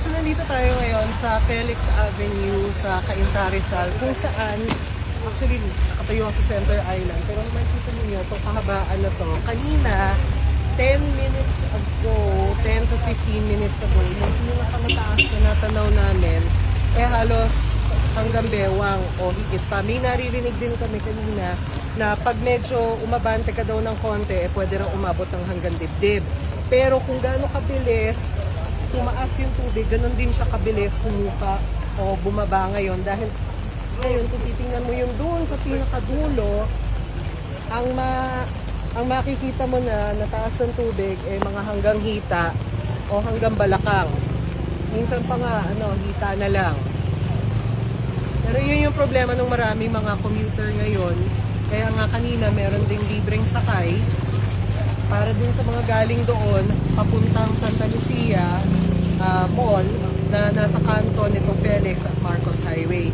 So nandito tayo ngayon sa Felix Avenue sa Cainta Rizal kung saan actually nakatayo ako sa Center Island pero makikita niyo itong kahabaan na to kanina 10 minutes ago, 10 to 15 minutes ago, yung pinakamataas na natanaw namin halos hanggang bewang o higit pa. May naririnig din kami kanina na pag medyo umabante ka daw ng konti, pwede rin umabot ng hanggang dibdib. Pero kung gaano kabilis tumaas yung tubig, ganun din siya kabilis humupa o bumaba ngayon. Dahil ngayon, kung titingnan mo yung doon sa pinakadulo, ang makikita mo na nataas ng tubig mga hanggang hita o hanggang balakang. Minsan pa nga, hita na lang. Pero yun yung problema ng maraming mga commuter ngayon. Kaya nga kanina meron ding libreng sakay para din sa mga galing doon papuntang Santa Lucia Mall na nasa kanto nitong Felix at Marcos Highway.